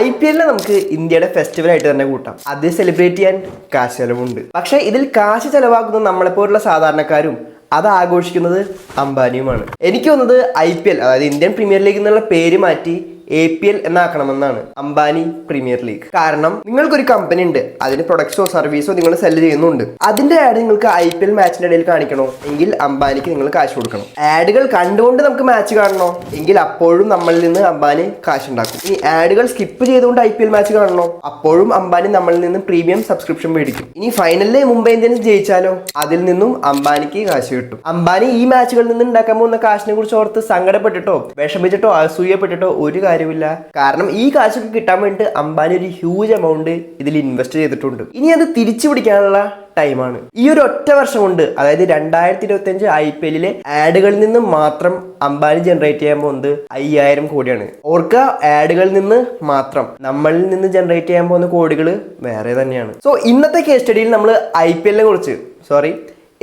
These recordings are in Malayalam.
IPL നമുക്ക് ഇന്ത്യയുടെ ഫെസ്റ്റിവൽ ആയിട്ട് തന്നെ കൂട്ടാം. അത് സെലിബ്രേറ്റ് ചെയ്യാൻ കാശ് ചെലവുണ്ട്. പക്ഷേ ഇതിൽ കാശ് ചെലവാക്കുന്നത് നമ്മളെപ്പോലുള്ള സാധാരണക്കാരും അത് ആഘോഷിക്കുന്നത് അംബാനിയുമാണ്. എനിക്ക് തോന്നുന്നത് IPL അതായത് ഇന്ത്യൻ പ്രീമിയർ ലീഗ് എന്നുള്ള പേര് മാറ്റി APL എന്നാക്കണമെന്നാണ്, അംബാനി പ്രീമിയർ ലീഗ്. കാരണം നിങ്ങൾക്കൊരു കമ്പനി ഉണ്ട്, അതിന് പ്രൊഡക്ട്സോ സർവീസോ നിങ്ങൾ സെല് ചെയ്യുന്നുണ്ട്. അതിന്റെ ആഡ് നിങ്ങൾക്ക് IPL മാച്ചിന്റെ ഇടയിൽ കാണിക്കണോ എങ്കിൽ അംബാനിക്ക് നിങ്ങൾ കാശ് കൊടുക്കണം. ആഡുകൾ കണ്ടുകൊണ്ട് നമുക്ക് മാച്ച് കാണണോ എങ്കിൽ അപ്പോഴും നമ്മളിൽ നിന്ന് അംബാനി കാശ് ഉണ്ടാക്കും. ഇനി ആഡുകൾ സ്കിപ്പ് ചെയ്തുകൊണ്ട് IPL മാച്ച് കാണണോ അപ്പോഴും അംബാനി നമ്മളിൽ നിന്ന് പ്രീമിയം സബ്സ്ക്രിപ്ഷൻ മേടിക്കും. ഇനി ഫൈനലിൽ മുംബൈ ഇന്ത്യൻസ് ജയിച്ചാലോ അതിൽ നിന്നും അംബാനിക്ക് കാശ് കിട്ടും. അംബാനി ഈ മാച്ചുകളിൽ നിന്ന് ഉണ്ടാക്കാൻ പോകുന്ന കാശിനെ കുറിച്ച് ഓർത്ത് സങ്കടപ്പെട്ടിട്ടോ വിഷമിച്ചിട്ടോ അസൂയപ്പെട്ടിട്ടോ ഒരു കാര്യമില്ല. കാരണം ഈ കാശൊക്കെ കിട്ടാൻ വേണ്ടി അംബാനി ഒരു ഹ്യൂജ് എമൗണ്ട് ഇതിൽ ഇൻവെസ്റ്റ് ചെയ്തിട്ടുണ്ട്. ഇനി അത് തിരിച്ചു പിടിക്കാനുള്ള ടൈമാണ്. ഈ ഒരു ഒറ്റ വർഷം കൊണ്ട്, അതായത് 2025 IPL ആഡുകളിൽ നിന്ന് മാത്രം അംബാനി ജനറേറ്റ് ചെയ്യാൻ പോകുന്നത് 5000 കോടിയാണ്. ഓർക്കുക, ആഡുകളിൽ നിന്ന് മാത്രം. നമ്മളിൽ നിന്ന് ജനറേറ്റ് ചെയ്യാൻ പോകുന്ന കോടികൾ വേറെ തന്നെയാണ്. സോ ഇന്നത്തെ കേസ് സ്റ്റഡിയിൽ നമ്മൾ IPL കുറിച്ച്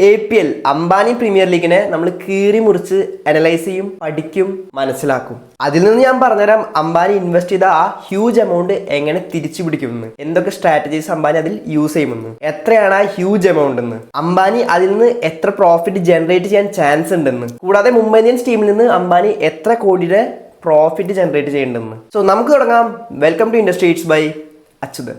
APL അംബാനി പ്രീമിയർ ലീഗിനെ നമ്മൾ കീറി മുറിച്ച് അനലൈസ് ചെയ്യും, പഠിക്കും, മനസ്സിലാക്കും. അതിൽ നിന്ന് ഞാൻ പറഞ്ഞുതരാം അംബാനി ഇൻവെസ്റ്റ് ചെയ്ത ആ ഹ്യൂജ് എമൗണ്ട് എങ്ങനെ തിരിച്ചു പിടിക്കുമെന്ന്, എന്തൊക്കെ സ്ട്രാറ്റജീസ് അംബാനി അതിൽ യൂസ് ചെയ്യുമെന്ന്, എത്രയാണ് ആ ഹ്യൂജ് എമൗണ്ട് എന്ന്, അംബാനി അതിൽ നിന്ന് എത്ര പ്രോഫിറ്റ് ജനറേറ്റ് ചെയ്യാൻ ചാൻസ് ഉണ്ടെന്ന്, കൂടാതെ മുംബൈ ഇന്ത്യൻസ് ടീമിൽ നിന്ന് അംബാനി എത്ര കോടിയുടെ പ്രോഫിറ്റ് ജനറേറ്റ് ചെയ്യേണ്ടെന്ന്. സോ നമുക്ക് തുടങ്ങാം. Welcome to industries by Achuthan.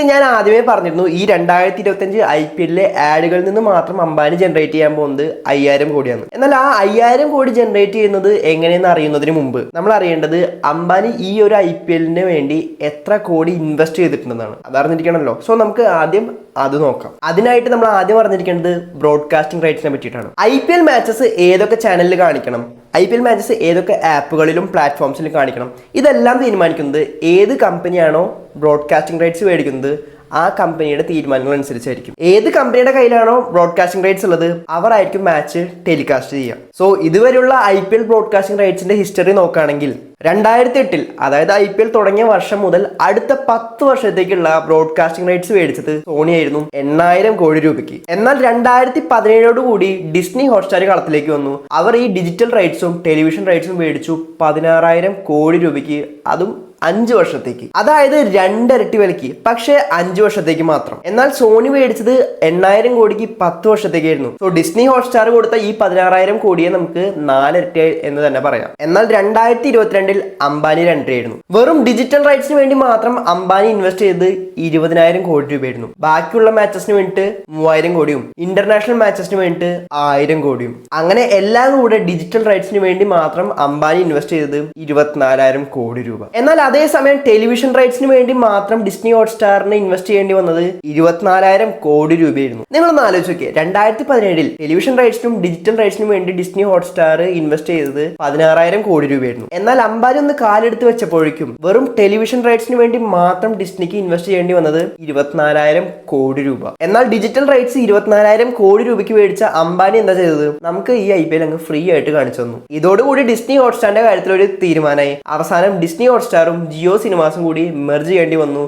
ഞാൻ ആദ്യമേ പറഞ്ഞിരുന്നു, ഈ 2025 IPL ആഡുകളിൽ നിന്ന് മാത്രം അംബാനി ജനറേറ്റ് ചെയ്യാൻ പോകുന്നത് 5000 കോടിയാണ്. എന്നാൽ ആ 5000 കോടി ജനറേറ്റ് ചെയ്യുന്നത് എങ്ങനെയെന്ന് അറിയുന്നതിന് മുമ്പ് നമ്മൾ അറിയേണ്ടത് അംബാനി ഈ ഒരു IPL വേണ്ടി എത്ര കോടി ഇൻവെസ്റ്റ് ചെയ്തിട്ടുണ്ടെന്നാണ്. അതറിഞ്ഞിരിക്കണമല്ലോ. സോ നമുക്ക് ആദ്യം അത് നോക്കാം. അതിനായിട്ട് നമ്മൾ ആദ്യം അറിഞ്ഞിരിക്കേണ്ടത് ബ്രോഡ്കാസ്റ്റിംഗ് റൈറ്റ്സിനെ പറ്റിയിട്ടാണ്. IPL മാച്ചസ് ഏതൊക്കെ ചാനലിൽ കാണിക്കണം, IPL മാച്ചസ് ഏതൊക്കെ ആപ്പുകളിലും പ്ലാറ്റ്ഫോംസിലും കാണിക്കണം, ഇതെല്ലാം തീരുമാനിക്കുന്നത് ഏത് കമ്പനിയാണോ ബ്രോഡ്കാസ്റ്റിംഗ് റൈറ്റ്സ് മേടിക്കുന്നത് ആ കമ്പനിയുടെ തീരുമാനങ്ങൾ അനുസരിച്ചായിരിക്കും. ഏത് കമ്പനിയുടെ കയ്യിലാണോ ബ്രോഡ്കാസ്റ്റിംഗ് റൈറ്റ്സ് ഉള്ളത് അവരായിരിക്കും മാച്ച് ടെലികാസ്റ്റ് ചെയ്യുക. സോ ഇതുവരെയുള്ള IPL ബ്രോഡ്കാസ്റ്റിംഗ് റൈറ്റ്സിന്റെ ഹിസ്റ്ററി നോക്കുകയാണെങ്കിൽ 2008 അതായത് IPL തുടങ്ങിയ വർഷം മുതൽ അടുത്ത 10 വർഷത്തേക്കുള്ള ബ്രോഡ്കാസ്റ്റിംഗ് റൈറ്റ്സ് മേടിച്ചത് സോണി ആയിരുന്നു 8000 കോടി രൂപയ്ക്ക്. എന്നാൽ 2017 കൂടി ഡിസ്നി ഹോട്ട്സ്റ്റാർ കളത്തിലേക്ക് വന്നു. അവർ ഈ ഡിജിറ്റൽ റൈറ്റ്സും ടെലിവിഷൻ റൈറ്റ്സും മേടിച്ചു 16000 കോടി രൂപയ്ക്ക്, അതും 5 വർഷത്തേക്ക്. അതായത് 2 ഇരട്ടി വിലയ്ക്ക്, പക്ഷേ 5 വർഷത്തേക്ക് മാത്രം. എന്നാൽ സോണി മേടിച്ചത് 8000 കോടിക്ക് 10 വർഷത്തേക്കായിരുന്നു. സോ ഡിസ്നി ഹോട്ട്സ്റ്റാർ കൊടുത്ത ഈ 16000 കോടിയെ നമുക്ക് 4 ഇരട്ടി എന്ന് തന്നെ പറയാം. എന്നാൽ 2022 അംബാനി 2 ആയിരുന്നു. വെറും ഡിജിറ്റൽ റൈറ്റ്സിന് വേണ്ടി മാത്രം അംബാനി ഇൻവെസ്റ്റ് ചെയ്ത് 20000 കോടി രൂപയായിരുന്നു. ബാക്കിയുള്ള മാച്ചസിന് വേണ്ടിയിട്ട് 3000 കോടിയും ഇന്റർനാഷണൽ മാച്ചസിന് വേണ്ടിയിട്ട് 1000 കോടിയും. അങ്ങനെ എല്ലാം കൂടെ ഡിജിറ്റൽ റൈറ്റ്സിന് വേണ്ടി മാത്രം അംബാനി ഇൻവെസ്റ്റ് ചെയ്തത് 24000 കോടി രൂപ. എന്നാൽ അതേസമയം ടെലിവിഷൻ റൈറ്റ്സിന് വേണ്ടി മാത്രം ഡിസ്നി ഹോട്ട്സ്റ്റാറിന് ഇൻവെസ്റ്റ് ചെയ്യേണ്ടി വന്നത് 24000 കോടി രൂപയായിരുന്നു. നിങ്ങളൊന്ന് ആലോചിച്ച് നോക്കിയേ, 2017 ടെലിവിഷൻ റൈറ്റ്സിനും ഡിജിറ്റൽ റൈറ്റ്സിനും വേണ്ടി ഡിസ്നി ഹോട്ട്സ്റ്റാർ ഇൻവെസ്റ്റ് ചെയ്തത് 16000 കോടി രൂപയായിരുന്നു. എന്നാൽ അംബാനി ഒന്ന് കാലെടുത്ത് വെച്ചപ്പോഴേക്കും വെറും ടെലിവിഷൻ റൈറ്റ്സിന് വേണ്ടി മാത്രം ഡിസ്നിക്ക് ഇൻവെസ്റ്റ് ചെയ്യേണ്ടി വന്നത് 24000 കോടി രൂപ. എന്നാൽ ഡിജിറ്റൽ റൈറ്റ്സ് 24000 കോടി രൂപയ്ക്ക് മേടിച്ച അംബാനി എന്താ ചെയ്തത്, നമുക്ക് ഈ IPL അങ്ങ് ഫ്രീ ആയിട്ട് കാണിച്ചു തന്നു. ഇതോടുകൂടി ഡിസ്നി ഹോട്ട്സ്റ്റാറിന്റെ കാര്യത്തിൽ ഒരു തീരുമാനമായി. അവസാനം ഡിസ്നി ഹോട്ട്സ്റ്റാറും ജിയോ സിനിമാസും കൂടി മെർജ് ചെയ്യേണ്ടി വന്നു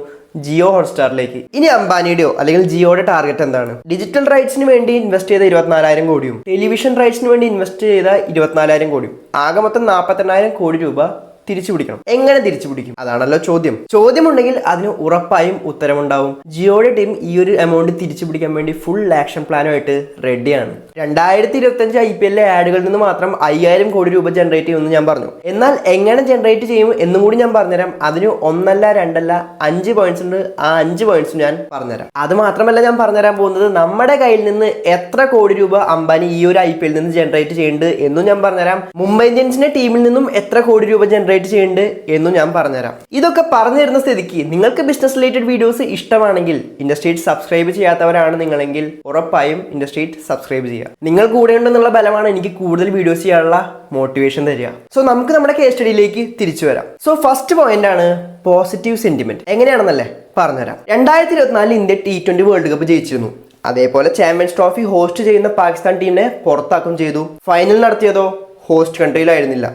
ജിയോ ഹോട്ട്സ്റ്റാറിലേക്ക്. ഇനി അംബാനിയുടെയോ അല്ലെങ്കിൽ ജിയോയുടെ ടാർഗറ്റ് എന്താണ്? ഡിജിറ്റൽ റൈറ്റ്സിന് വേണ്ടി ഇൻവെസ്റ്റ് ചെയ്ത 24000 കോടിയും ടെലിവിഷൻ റൈറ്റ്സിന് വേണ്ടി ഇൻവെസ്റ്റ് ചെയ്ത 24000 കോടിയും, ആകെ മൊത്തം 48000 കോടി രൂപ തിരിച്ചു പിടിക്കണം. എങ്ങനെ തിരിച്ചു പിടിക്കും? അതാണല്ലോ ചോദ്യം. ചോദ്യമുണ്ടെങ്കിൽ അതിന് ഉറപ്പായും ഉത്തരമുണ്ടാവും. ജിയോയുടെ ടീം ഈ ഒരു എമൗണ്ട് തിരിച്ചു പിടിക്കാൻ വേണ്ടി ഫുൾ ആക്ഷൻ പ്ലാനുമായിട്ട് റെഡിയാണ്. 2025 IPL ആഡുകളിൽ നിന്ന് മാത്രം 5000 കോടി രൂപ ജനറേറ്റ് ചെയ്യുമെന്ന് ഞാൻ പറഞ്ഞു. എന്നാൽ എങ്ങനെ ജനറേറ്റ് ചെയ്യും എന്നും കൂടി ഞാൻ പറഞ്ഞുതരാം. അതിന് 1 അല്ല 2 അല്ല 5 പോയിന്റ്സ് ഉണ്ട്. ആ 5 പോയിന്റ്സ് ഞാൻ പറഞ്ഞുതരാം. അത് മാത്രമല്ല ഞാൻ പറഞ്ഞുതരാൻ പോകുന്നത് നമ്മുടെ കയ്യിൽ നിന്ന് എത്ര കോടി രൂപ അംബാനി ഈ ഒരു IPL നിന്ന് ജനറേറ്റ് ചെയ്യുന്നുണ്ട് എന്നും ഞാൻ പറഞ്ഞുതരാം. മുംബൈ ഇന്ത്യൻസിന്റെ ടീമിൽ നിന്നും എത്ര കോടി രൂപ ജനറേറ്റ് ചെയ്യുന്നുണ്ട് എന്നും ഞാൻ പറഞ്ഞുതരാം. ഇതൊക്കെ പറഞ്ഞു തരുന്ന സ്ഥിതിക്ക് നിങ്ങൾക്ക് ബിസിനസ് റിലേറ്റഡ് വീഡിയോസ് ഇഷ്ടമാണെങ്കിൽ ഇൻഡസ്ട്രീറ്റ് സബ്സ്ക്രൈബ് ചെയ്യാത്തവരാണ് നിങ്ങളെങ്കിൽ ഉറപ്പായും ഇൻഡസ്ട്രീറ്റ് സബ്സ്ക്രൈബ് ചെയ്യുക. നിങ്ങൾ കൂടെ ഉണ്ടെന്നുള്ള ബലമാണ് എനിക്ക് കൂടുതൽ വീഡിയോസ് ചെയ്യാനുള്ള മോട്ടിവേഷൻ തരിക. സോ നമുക്ക് നമ്മുടെ കേസ് സ്റ്റഡിയിലേക്ക് തിരിച്ചു വരാം. സോ ഫസ്റ്റ് പോയിന്റ് ആണ് പോസിറ്റീവ് സെന്റിമെന്റ്. എങ്ങനെയാണെന്നല്ലേ പറഞ്ഞുതരാം. 2024 ഇന്ത്യ T20 വേൾഡ് കപ്പ് ജയിച്ചിരുന്നു. അതേപോലെ ചാമ്പ്യൻസ് ട്രോഫി ഹോസ്റ്റ് ചെയ്യുന്ന പാകിസ്ഥാൻ ടീമിനെ പുറത്താക്കുകയും ചെയ്തു. ഫൈനൽ നടത്തിയതോ ഹോസ്റ്റ് കൺട്രിയിലായിരുന്നില്ല.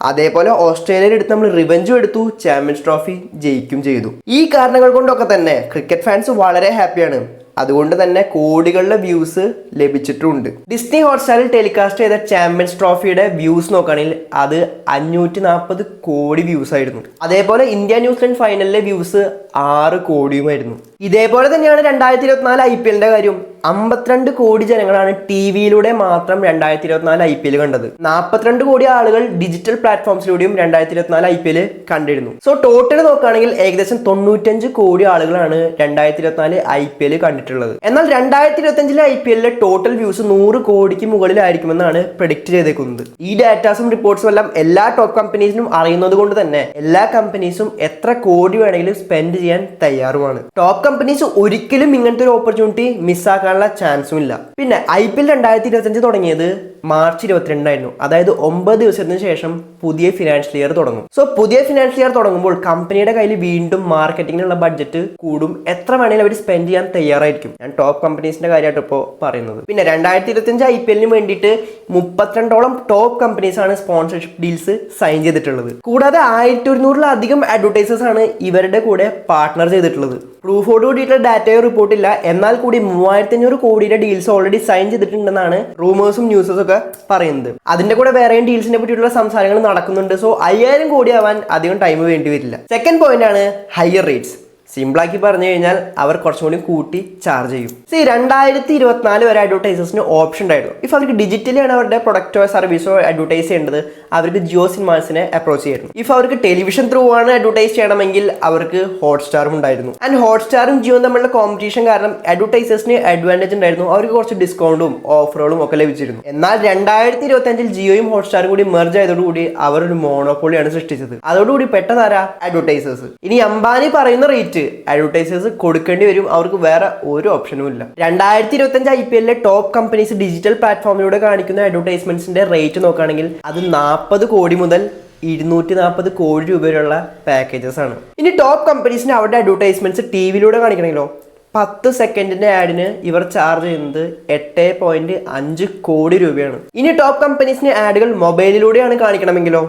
അതേപോലെ ഓസ്ട്രേലിയയുടെ അടുത്ത് നമ്മൾ റിവെഞ്ചും എടുത്തു, ചാമ്പ്യൻസ് ട്രോഫി ജയിക്കും ചെയ്തു. ഈ കാരണങ്ങൾ കൊണ്ടൊക്കെ തന്നെ ക്രിക്കറ്റ് ഫാൻസ് വളരെ ഹാപ്പിയാണ്. അതുകൊണ്ട് തന്നെ കോടികളുടെ വ്യൂസ് ലഭിച്ചിട്ടുണ്ട്. ഡിസ്നി ഹോട്ട്സ്റ്റാറിൽ ടെലികാസ്റ്റ് ചെയ്ത ചാമ്പ്യൻസ് ട്രോഫിയുടെ വ്യൂസ് നോക്കുകയാണെങ്കിൽ അത് 540 കോടി വ്യൂസ് ആയിരുന്നു. അതേപോലെ ഇന്ത്യ ന്യൂസിലൻഡ് ഫൈനലിലെ വ്യൂസ് 6 കോടിയുമായിരുന്നു. ഇതേപോലെ തന്നെയാണ് 2024 IPL കാര്യം. 52 കോടി ജനങ്ങളാണ് TV-യിലൂടെ മാത്രം 2024 IPL കണ്ടത്. 42 കോടി ആളുകൾ ഡിജിറ്റൽ പ്ലാറ്റ്ഫോംസിലൂടെയും 2024 IPL കണ്ടിരുന്നു. സോ ടോട്ടൽ നോക്കുകയാണെങ്കിൽ ഏകദേശം 95 കോടി ആളുകളാണ് 2024 IPL കണ്ടിട്ടുള്ളത്. എന്നാൽ 2025 IPL ടോട്ടൽ വ്യൂസ് 100 കോടിക്ക് മുകളിലായിരിക്കുമെന്നാണ് പ്രെഡിക്റ്റ് ചെയ്തേക്കുന്നത്. ഈ ഡാറ്റാസും റിപ്പോർട്ട്സും എല്ലാം എല്ലാ ടോപ്പ് കമ്പനീസിനും അറിയുന്നത് കൊണ്ട് തന്നെ എല്ലാ കമ്പനീസും എത്ര കോടി വേണമെങ്കിലും സ്പെൻഡ് ചെയ്യാൻ തയ്യാറുമാണ്. ടോപ്പ് കമ്പനീസ് ഒരിക്കലും ഇങ്ങനത്തെ ഒരു ഓപ്പർച്യൂണിറ്റി മിസ്സാക്കാനുള്ള ചാൻസും ഇല്ല. പിന്നെ IPL 2025 തുടങ്ങിയത് മാർച്ച് 22 ആയിരുന്നു. അതായത് 9 ദിവസത്തിന് ശേഷം പുതിയ ഫിനാൻഷ്യൽ ഇയർ തുടങ്ങും. സോ പുതിയ ഫിനാൻഷ്യൽ ഇയർ തുടങ്ങുമ്പോൾ കമ്പനിയുടെ കയ്യിൽ വീണ്ടും മാർക്കറ്റിങ്ങിനുള്ള ബഡ്ജറ്റ് കൂടും. എത്ര വേണമെങ്കിലും അവർ സ്പെൻഡ് ചെയ്യാൻ തയ്യാറായിരിക്കും. ഞാൻ ടോപ്പ് കമ്പനീസിന്റെ കാര്യമായിട്ട് ഇപ്പോൾ പറയുന്നത്. പിന്നെ 2025 IPL വേണ്ടിയിട്ട് 32ഓളം ടോപ്പ് കമ്പനീസ് ആണ് സ്പോൺസർഷിപ്പ് ഡീൽസ് സൈൻ ചെയ്തിട്ടുള്ളത്. കൂടാതെ 1100-ലധികം അഡ്വർടൈസേഴ്സ് ആണ് ഇവരുടെ കൂടെ പാർട്ട്ണർ ചെയ്തിട്ടുള്ളത്. പ്രൂഫോട് കൂടിയിട്ടുള്ള ഡാറ്റയോ റിപ്പോർട്ട് ഇല്ല. എന്നാൽ കൂടി 3500 കോടിയുടെ ഡീൽസ് ഓൾറെഡി സൈൻ ചെയ്തിട്ടുണ്ടെന്നാണ് റൂമേഴ്സും ന്യൂസസും ഒക്കെ പറയുന്നത്. അതിന്റെ കൂടെ വേറെയും ഡീൽസിനെ പറ്റിയിട്ടുള്ള സംസാരങ്ങൾ നടക്കുന്നുണ്ട്. സോ 5000 കോടി ആവാൻ അധികം ടൈം വേണ്ടി വരില്ല. സെക്കൻഡ് പോയിന്റ് ആണ് ഹയർ റേറ്റ്സ്. സിമ്പിളാക്കി പറഞ്ഞു കഴിഞ്ഞാൽ അവർ കുറച്ചും കൂടി കൂട്ടി ചാർജ് ചെയ്യും. 2024 വരെ അഡ്വർടൈസേഴ്സിന് ഓപ്ഷൻ ഉണ്ടായിരുന്നു. ഇഫ് അവർക്ക് ഡിജിറ്റലി ആണ് അവരുടെ പ്രൊഡക്റ്റോ സർവീസോ അഡ്വർടൈസ് ചെയ്യേണ്ടത്, അവർക്ക് ജിയോ സിനിമാസിനെ അപ്രോച്ച് ചെയ്യായിരുന്നു. ഇഫ് അവർക്ക് ടെലിവിഷൻ ത്രൂ ആണ് അഡ്വർടൈസ് ചെയ്യണമെങ്കിൽ അവർക്ക് ഹോട്ട്സ്റ്റാറും ഉണ്ടായിരുന്നു. ആൻഡ് ഹോട്ട്സ്റ്റാറും ജിയോയും തമ്മിലുള്ള കോമ്പറ്റീഷൻ കാരണം അഡ്വർടൈസേഴ്സിന് അഡ്വാൻറ്റേജ് ഉണ്ടായിരുന്നു. അവർക്ക് കുറച്ച് ഡിസ്കൗണ്ടും ഓഫറുകളും ഒക്കെ ലഭിച്ചിരുന്നു. എന്നാൽ 2025 ജിയോയും ഹോട്ട്സ്റ്റാറും കൂടി മെർജ് ആയതോടുകൂടി അവർ ഒരു മോണോപോളിയാണ് സൃഷ്ടിച്ചത്. അതോടുകൂടി പെട്ടതാരാ? അഡ്വർടൈസേഴ്സ്. ഇനി അംബാനി പറയുന്ന റേറ്റ് അഡ്വർടൈസേഴ്സ് കൊടുക്കേണ്ടി വരും. അവർക്ക് വേറെ ഒരു ഓപ്ഷനും ഇല്ല. 2025 IPL ടോപ്പ് കമ്പനീസ് ഡിജിറ്റൽ പ്ലാറ്റ്ഫോമിലൂടെ കാണിക്കുന്ന അഡ്വർടൈസ്മെന്റ്സിന്റെ റേറ്റ് നോക്കുകയാണെങ്കിൽ അത് 40 കോടി മുതൽ 240 കോടി രൂപ വരെയുള്ള പാക്കേജസ് ആണ്. ഇനി ടോപ്പ് കമ്പനീസിന് അവരുടെ അഡ്വർടൈസ്മെന്റ്സ് TV-യിലൂടെ കാണിക്കണമെങ്കിലോ 10 സെക്കൻഡിന്റെ ആഡിന് ഇവർ ചാർജ് ചെയ്യുന്നത് 8.5 കോടി രൂപയാണ്. ഇനി ടോപ്പ് കമ്പനീസിന് ആഡുകൾ മൊബൈലിലൂടെയാണ് കാണിക്കണമെങ്കിലോ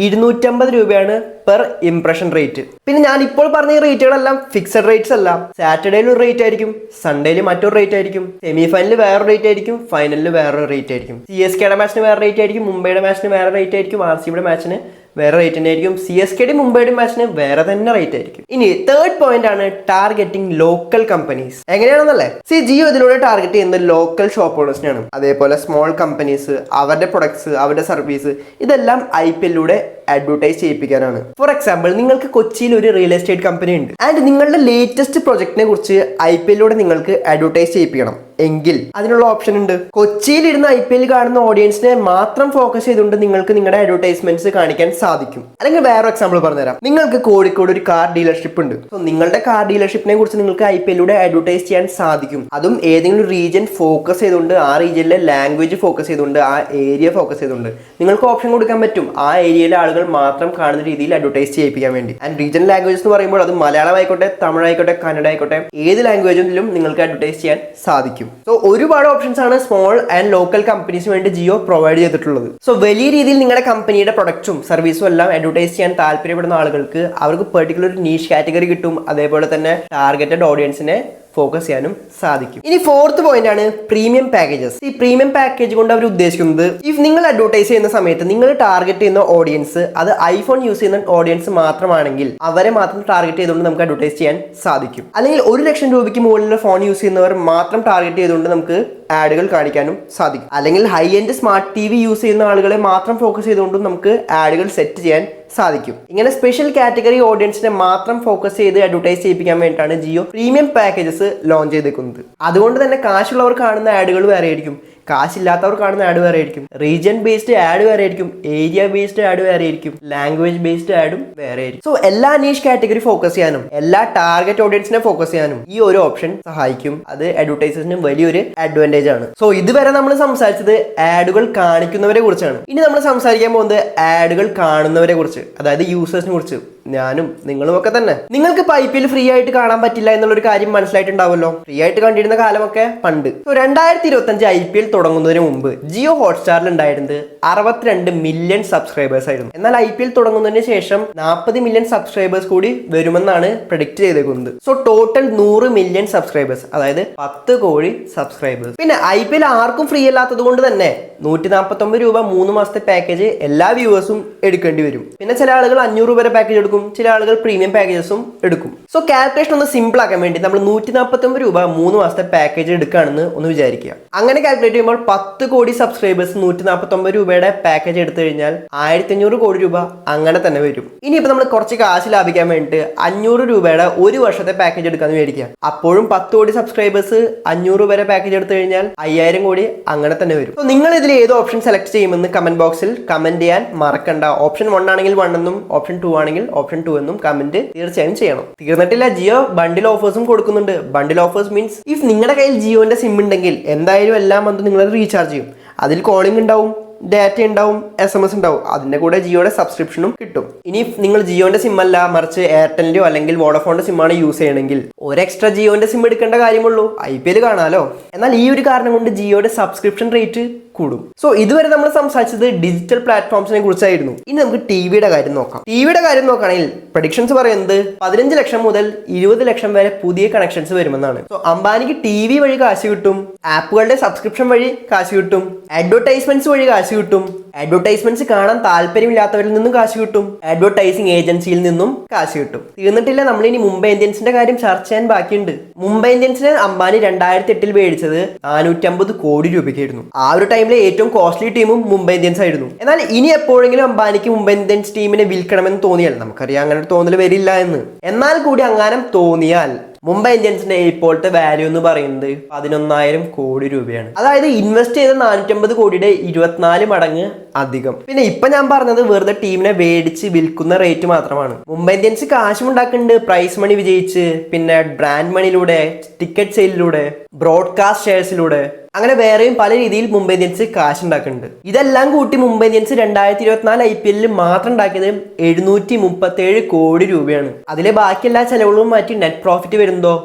250 രൂപയാണ് പെർ ഇംപ്രഷൻ റേറ്റ്. പിന്നെ ഞാൻ ഇപ്പോൾ പറഞ്ഞ ഈ റേറ്റുകളെല്ലാം ഫിക്സഡ് റേറ്റ്സ് അല്ല. സാറ്റർഡേയിൽ ഒരു റേറ്റ് ആയിരിക്കും, സൺഡേയിൽ മറ്റൊരു റേറ്റ് ആയിരിക്കും, സെമി ഫൈനലിൽ വേറെ റേറ്റ് ആയിരിക്കും, ഫൈനലിൽ വേറൊരു റേറ്റ് ആയിരിക്കും. CSKയുടെ മാച്ചിന് വേറെ റേറ്റ് ആയിരിക്കും, മുംബൈയുടെ മാച്ചിന് വേറെ റേറ്റ് ആയിരിക്കും, RCBയുടെ മാച്ചിന് വേറെ റേറ്റ് തന്നെ ആയിരിക്കും, CSKയുടെ മുംബൈയുടെ മാച്ചിന് വേറെ തന്നെ റേറ്റ് ആയിരിക്കും. ഇനി തേർഡ് പോയിന്റ് ആണ് ടാർഗറ്റിംഗ് ലോക്കൽ കമ്പനീസ്. എങ്ങനെയാണെന്നല്ലേ? ജിയോ ഇതിലൂടെ ടാർഗറ്റ് ചെയ്യുന്നത് ലോക്കൽ ഷോപ്പ് ഓണേഴ്സിനാണ്. അതേപോലെ സ്മോൾ കമ്പനീസ് അവരുടെ പ്രൊഡക്ട്സ് അവരുടെ സർവീസ് ഇതെല്ലാം IPL-ലൂടെ അഡ്വർടൈസ് ചെയ്യിപ്പിക്കാനാണ്. ഫോർ എക്സാമ്പിൾ, നിങ്ങൾക്ക് കൊച്ചിയിൽ ഒരു റിയൽ എസ്റ്റേറ്റ് കമ്പനി ഉണ്ട് ആൻഡ് നിങ്ങളുടെ ലേറ്റസ്റ്റ് പ്രൊജക്ടിനെ കുറിച്ച് IPL-ലൂടെ നിങ്ങൾക്ക് അഡ്വർടൈസ് ചെയ്യിപ്പിക്കണം എങ്കിൽ അതിനുള്ള ഓപ്ഷൻ ഉണ്ട്. കൊച്ചിയിൽ ഇരുന്ന് IPL കാണുന്ന ഓഡിയൻസിനെ മാത്രം ഫോക്കസ് ചെയ്തുകൊണ്ട് നിങ്ങൾക്ക് നിങ്ങളുടെ അഡ്വർടൈസ്മെന്റ്സ് കാണിക്കാൻ സാധിക്കും. അല്ലെങ്കിൽ വേറെ എക്സാമ്പിൾ പറഞ്ഞുതരാം. നിങ്ങൾക്ക് കോഴിക്കോട് ഒരു കാർ ഡീലർഷിപ്പ് ഉണ്ട്. സോ നിങ്ങളുടെ കാർ ഡീലർഷിപ്പിനെ കുറിച്ച് നിങ്ങൾക്ക് IPL-ലൂടെ അഡ്വർടൈസ് ചെയ്യാൻ സാധിക്കും. അതും ഏതെങ്കിലും റീജിയൻ ഫോക്കസ് ചെയ്തുകൊണ്ട് ആ റീജിയനിലെ ലാംഗ്വേജ് ഫോക്കസ് ചെയ്തുകൊണ്ട് ആ ഏരിയ ഫോക്കസ് ചെയ്തുകൊണ്ട് നിങ്ങൾക്ക് ഓപ്ഷൻ കൊടുക്കാൻ പറ്റും. ആ ഏരിയയിലെ ആളുകൾ മാത്രം കാണുന്ന രീതിയിൽ അഡ്വർടൈസ് ചെയ്യിപ്പിക്കാൻ വേണ്ടി. ആൻഡ് റീജിയൻ ലാംഗ്വേജ് എന്ന് പറയുമ്പോൾ അത് മലയാളം ആയിക്കോട്ടെ, തമിഴ് ആയിക്കോട്ടെ, കന്നഡ ആയിക്കോട്ടെ, ഏത് ലാംഗ്വേജിലും നിങ്ങൾക്ക് അഡ്വർടൈസ് ചെയ്യാൻ സാധിക്കും. സോ ഒരുപാട് ഓപ്ഷൻസ് ആണ് സ്മോൾ ആൻഡ് ലോക്കൽ കമ്പനീസിന് വേണ്ടി ജിയോ പ്രൊവൈഡ് ചെയ്തിട്ടുള്ളത്. സോ വലിയ രീതിയിൽ നിങ്ങളുടെ കമ്പനിയുടെ പ്രൊഡക്ട്സും സർവീസും എല്ലാം അഡ്വർടൈസ് ചെയ്യാൻ താല്പര്യപ്പെടുന്ന ആളുകൾക്ക് അവർക്ക് പെർട്ടിക്കുലർ നീഷ് കാറ്റഗറി കിട്ടും. അതേപോലെ തന്നെ ടാർഗറ്റഡ് ഓഡിയൻസിനെ ഫോക്കസ് ചെയ്യാനും സാധിക്കും. ഇനി ഫോർത്ത് പോയിന്റ് ആണ് പ്രീമിയം പാക്കേജസ്. ഈ പ്രീമിയം പാക്കേജ് കൊണ്ട് അവർ ഉദ്ദേശിക്കുന്നത് ഇഫ് നിങ്ങൾ അഡ്വർടൈസ് ചെയ്യുന്ന സമയത്ത് നിങ്ങൾ ടാർഗറ്റ് ചെയ്യുന്ന ഓഡിയൻസ് അത് iPhone യൂസ് ചെയ്യുന്ന ഓഡിയൻസ് മാത്രമാണെങ്കിൽ അവരെ മാത്രം ടാർഗറ്റ് ചെയ്തുകൊണ്ട് നമുക്ക് അഡ്വർടൈസ് ചെയ്യാൻ സാധിക്കും. അല്ലെങ്കിൽ 1 ലക്ഷം രൂപയ്ക്ക് മുകളിലുള്ള ഫോൺ യൂസ് ചെയ്യുന്നവർ മാത്രം ടാർഗറ്റ് ചെയ്തുകൊണ്ട് നമുക്ക് ആഡുകൾ കാണിക്കാനും സാധിക്കും. അല്ലെങ്കിൽ high end smart TV use ചെയ്യുന്ന ആളുകളെ മാത്രം ഫോക്കസ് ചെയ്തുകൊണ്ടും നമുക്ക് ആഡുകൾ സെറ്റ് ചെയ്യാൻ സാധിക്കും. ഇങ്ങനെ സ്പെഷ്യൽ കാറ്റഗറി ഓഡിയൻസിനെ മാത്രം ഫോക്കസ് ചെയ്ത് അഡ്വർടൈസ് ചെയ്യിപ്പിക്കാൻ വേണ്ടിയിട്ടാണ് ജിയോ പ്രീമിയം പാക്കേജസ് ലോഞ്ച് ചെയ്തേക്കുന്നത്. അതുകൊണ്ട് തന്നെ കാശുള്ളവർ കാണുന്ന ആഡുകൾ വേറെ ആയിരിക്കും, കാശില്ലാത്തവർ കാണുന്ന ആഡ് വേറെ ആയിരിക്കും, റീജിയൻ ബേസ്ഡ് ആഡ് വേറെ ആയിരിക്കും, ഏരിയ ബേസ്ഡ് ആഡ് വേറെ ആയിരിക്കും, ലാംഗ്വേജ് ബേസ്ഡ് ആഡും വേറെ ആയിരിക്കും. സോ എല്ലാ നീഷ് കാറ്റഗറി ഫോക്കസ് ചെയ്യാനും എല്ലാ ടാർഗറ്റ് ഓഡിയൻസിനെ ഫോക്കസ് ചെയ്യാനും ഈ ഒരു ഓപ്ഷൻ സഹായിക്കും. അത് അഡ്വർടൈസേഴ്സിന് വലിയൊരു അഡ്വാൻറ്റേജ് ആണ്. സോ ഇതുവരെ നമ്മൾ സംസാരിച്ചത് ആഡുകൾ കാണിക്കുന്നവരെ കുറിച്ചാണ്. ഇനി നമ്മൾ സംസാരിക്കാൻ പോകുന്നത് ആഡുകൾ കാണുന്നവരെ കുറിച്ച്, അതായത് യൂസേഴ്സിനെ കുറിച്ച്. ഞാനും നിങ്ങളും ഒക്കെ തന്നെ. നിങ്ങൾക്ക് ഇപ്പോൾ IPL ഫ്രീ ആയിട്ട് കാണാൻ പറ്റില്ല എന്നുള്ളൊരു കാര്യം മനസ്സിലായിട്ടുണ്ടാവുമല്ലോ. ഫ്രീ ആയിട്ട് കണ്ടിരുന്ന കാലമൊക്കെ പണ്ട്. 2025 IPL തുടങ്ങുന്നതിന് മുമ്പ് ജിയോ ഹോട്ട്സ്റ്റാറിൽ ഉണ്ടായിരുന്നത് 62 മില്യൺ സബ്സ്ക്രൈബേഴ്സ് ആയിരുന്നു. എന്നാൽ IPL തുടങ്ങുന്നതിന് ശേഷം 40 മില്യൺ സബ്സ്ക്രൈബേഴ്സ് കൂടി വരുമെന്നാണ് പ്രെഡിക്റ്റ് ചെയ്തേക്കുന്നത്. സോ ടോട്ടൽ 100 മില്യൺ സബ്സ്ക്രൈബേഴ്സ്, അതായത് 10 കോടി സബ്സ്ക്രൈബേഴ്സ്. പിന്നെ IPL ആർക്കും ഫ്രീ അല്ലാത്തത് കൊണ്ട് തന്നെ 149 രൂപ 3 മാസത്തെ പാക്കേജ് എല്ലാ വ്യൂവേഴ്സും എടുക്കേണ്ടി വരും. പിന്നെ ചില ആളുകൾ 500 രൂപ പാക്കേജ് എടുക്കും, ചില ആളുകൾ പ്രീമിയം പാക്കേജസും എടുക്കും. സോ കാൽക്കുലേഷൻ ഒന്ന് സിമ്പിൾ ആക്കാൻ വേണ്ടി നമ്മൾ 149 രൂപ 3 മാസത്തെ പാക്കേജ് എടുക്കുകയാണെന്ന് ഒന്ന് വിചാരിക്കുക. അങ്ങനെ കാൽക്കുലേറ്റ് ചെയ്യുമ്പോൾ 10 കോടി സബ്സ്ക്രൈബേഴ്സ് 149 രൂപയുടെ പാക്കേജ് എടുത്തു കഴിഞ്ഞാൽ 1500 കോടി രൂപ അങ്ങനെ തന്നെ വരും. ഇനിയിപ്പോൾ നമ്മൾ കുറച്ച് കാശ് ലാഭിക്കാൻ വേണ്ടിയിട്ട് 500 രൂപയുടെ ഒരു വർഷത്തെ പാക്കേജ് എടുക്കാന്ന് വിചാരിക്കുക. അപ്പോഴും 10 കോടി സബ്സ്ക്രൈബേഴ്സ് 500 രൂപയുടെ പാക്കേജ് എടുത്തു കഴിഞ്ഞാൽ 5000 കോടി അങ്ങനെ തന്നെ വരും. സോ നിങ്ങൾ ഇതിൽ ഏത് ഓപ്ഷൻ സെലക്ട് ചെയ്യുമെന്ന് കമന്റ് ബോക്സിൽ കമന്റ് ചെയ്യാൻ മറക്കണ്ട. ഓപ്ഷൻ 1 ആണെങ്കിൽ 1 എന്നും ഓപ്ഷൻ 2 ആണെങ്കിൽ ഓപ്ഷൻ 2 എന്നും കമന്റ് തീർച്ചയായും ചെയ്യണം. തീർന്നിട്ടില്ല, ജിയോ ബണ്ടിൽ ഓഫേഴ്സും കൊടുക്കുന്നുണ്ട്. ബണ്ടിൽ ഓഫേഴ്സ് മീൻസ് ഇഫ് നിങ്ങളുടെ കയ്യിൽ ജിയോന്റെ സിം ഉണ്ടെങ്കിൽ എന്തായാലും എല്ലാ മന്തും നിങ്ങൾ റീചാർജ് ചെയ്യും. അതിൽ കോളിംഗ് ഉണ്ടാവും, ഡാറ്റ ഉണ്ടാവും, SMS ഉണ്ടാവും. അതിന്റെ കൂടെ ജിയോയുടെ സബ്സ്ക്രിപ്ഷനും കിട്ടും. ഇനി നിങ്ങൾ ജിയോന്റെ സിം അല്ല മറിച്ച് എയർടെലിന്റെയോ അല്ലെങ്കിൽ വോഡഫോണിന്റെ സിമ്മാണ് യൂസ് ചെയ്യണമെങ്കിൽ ഒരു എക്സ്ട്രാ ജിയോന്റെ സിം എടുക്കേണ്ട കാര്യമുള്ളൂ. IPL കാണാലോ. എന്നാൽ ഈ ഒരു കാരണം കൊണ്ട് ജിയോയുടെ സബ്സ്ക്രിപ്ഷൻ റേറ്റ് കൂടും. സോ ഇതുവരെ നമ്മൾ സംസാരിച്ചത് ഡിജിറ്റൽ പ്ലാറ്റ്ഫോംസിനെ കുറിച്ചായിരുന്നു. ഇനി നമുക്ക് ടിവിയുടെ കാര്യം നോക്കാം. ടിവിയുടെ കാര്യം നോക്കുകയാണെങ്കിൽ പ്രഡിക്ഷൻസ് പറയുന്നത് 15 ലക്ഷം മുതൽ 20 ലക്ഷം വരെ പുതിയ കണക്ഷൻസ് വരുമെന്നാണ്. സോ അംബാനിക്ക് TV വഴി കാശ് കിട്ടും, ആപ്പുകളുടെ സബ്സ്ക്രിപ്ഷൻ വഴി കാശ് കിട്ടും, അഡ്വർടൈസ്മെന്റ്സ് വഴി കാശ് കിട്ടും, അഡ്വർടൈസ്മെന്റ്സ് കാണാൻ താല്പര്യമില്ലാത്തവരിൽ നിന്നും കാശ് കിട്ടും, അഡ്വർടൈസിംഗ് ഏജൻസിയിൽ നിന്നും കാശ് കിട്ടും. തീർന്നിട്ടില്ല, നമ്മൾ ഇനി മുംബൈ ഇന്ത്യൻസിന്റെ കാര്യം ചർച്ച ചെയ്യാൻ ബാക്കിയുണ്ട്. മുംബൈ ഇന്ത്യൻസിനെ അംബാനി 2008 മേടിച്ചത് 450 കോടി രൂപയ്ക്കായിരുന്നു. ആ ഒരു ടൈമിലെ ഏറ്റവും കോസ്റ്റ്ലി ടീമും മുംബൈ ഇന്ത്യൻസ് ആയിരുന്നു. എന്നാൽ ഇനി എപ്പോഴെങ്കിലും അംബാനിക്ക് മുംബൈ ഇന്ത്യൻസ് ടീമിനെ വിൽക്കണമെന്ന് തോന്നിയാൽ, നമുക്കറിയാം അങ്ങനെ ഒരു തോന്നൽ വരില്ല എന്ന്, എന്നാൽ കൂടി അങ്ങനെ തോന്നിയാൽ മുംബൈ ഇന്ത്യൻസിന്റെ ഇപ്പോഴത്തെ വാല്യൂ എന്ന് പറയുന്നത് 11,000 കോടി രൂപയാണ്. അതായത് ഇൻവെസ്റ്റ് ചെയ്ത 450 കോടിയുടെ 24 മടങ്ങ് അധികം. പിന്നെ ഇപ്പൊ ഞാൻ പറഞ്ഞത് വെറുതെ ടീമിനെ മേടിച്ച് വിൽക്കുന്ന റേറ്റ് മാത്രമാണ്. മുംബൈ ഇന്ത്യൻസ് കാശും ഉണ്ടാക്കുന്നുണ്ട്, പ്രൈസ് മണി വിജയിച്ച്, പിന്നെ ബ്രാൻഡ് മണിയിലൂടെ, ടിക്കറ്റ് സെയിലിലൂടെ, ബ്രോഡ്കാസ്റ്റ് ഷെയർസിലൂടെ, അങ്ങനെ വേറെയും പല രീതിയിൽ മുംബൈ ഇന്ത്യൻസ് കാശ് ഉണ്ടാക്കുന്നുണ്ട്. ഇതെല്ലാം കൂട്ടി മുംബൈ ഇന്ത്യൻസ് 2024 IPL മാത്രം ഉണ്ടാക്കിയത് 737 കോടി രൂപയാണ്. അതിലെ ബാക്കി എല്ലാ ചെലവുകളും മാറ്റി നെറ്റ് പ്രോഫിറ്റ് വരുന്നതോ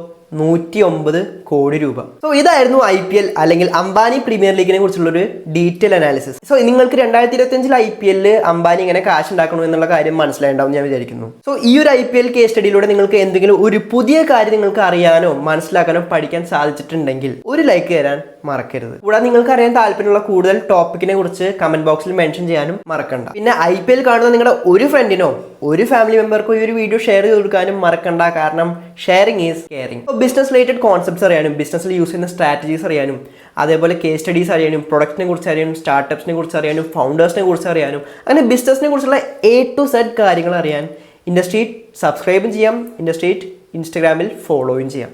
109 കോടി രൂപ. സോ ഇതായിരുന്നു IPL അല്ലെങ്കിൽ അംബാനി പ്രീമിയർ ലീഗിനെ കുറിച്ചുള്ള ഒരു ഡീറ്റെയിൽ അനാലിസിസ്. സോ നിങ്ങൾക്ക് 2025 IPL അംബാനി ഇങ്ങനെ കാശ് ഉണ്ടാക്കണോ എന്നുള്ള കാര്യം മനസ്സിലായിട്ടുണ്ടാവും ഞാൻ വിചാരിക്കുന്നു. സോ ഈ ഒരു IPL കേസ് സ്റ്റഡിയിലൂടെ നിങ്ങൾക്ക് എന്തെങ്കിലും ഒരു പുതിയ കാര്യം നിങ്ങൾക്ക് അറിയാനോ മനസ്സിലാക്കാനോ പഠിക്കാൻ സാധിച്ചിട്ടുണ്ടെങ്കിൽ ഒരു ലൈക്ക് തരാൻ മറക്കരുത്. കൂടാതെ നിങ്ങൾക്ക് അറിയാൻ താല്പര്യമുള്ള കൂടുതൽ ടോപ്പിക്കിനെ കുറിച്ച് കമന്റ് ബോക്സിൽ മെൻഷൻ ചെയ്യാനും മറക്കണ്ട. പിന്നെ IPL കാണുന്ന നിങ്ങളുടെ ഒരു ഫ്രണ്ടിനോ ഒരു ഫാമിലി മെമ്പർക്കോ ഈ ഒരു വീഡിയോ ഷെയർ ചെയ്ത് കൊടുക്കാനും മറക്കണ്ട. കാരണം sharing is caring. Business related concepts അറിയാനും, ബിസിനസ്സിൽ യൂസ് ചെയ്യുന്ന സ്ട്രാറ്റജീസ് അറിയാനും, അതേപോലെ കേസ് സ്റ്റഡീസ് അറിയാനും, പ്രൊഡക്റ്റിനെ കുറിച്ച് അറിയാനും, സ്റ്റാർട്ടപ്സിനെ കുറിച്ച് അറിയാനും, ഫൗണ്ടേഴ്സിനെ കുറിച്ച് അറിയാനും, അങ്ങനെ ബിസിനസ്സിനെ കുറിച്ചുള്ള A to Z കാര്യങ്ങൾ അറിയാൻ ഇൻഡസ്ട്രീറ്റ് സബ്സ്ക്രൈബും ചെയ്യാം, ഇൻഡസ്ട്രീറ്റ് ഇൻസ്റ്റഗ്രാമിൽ ഫോളോയും ചെയ്യാം.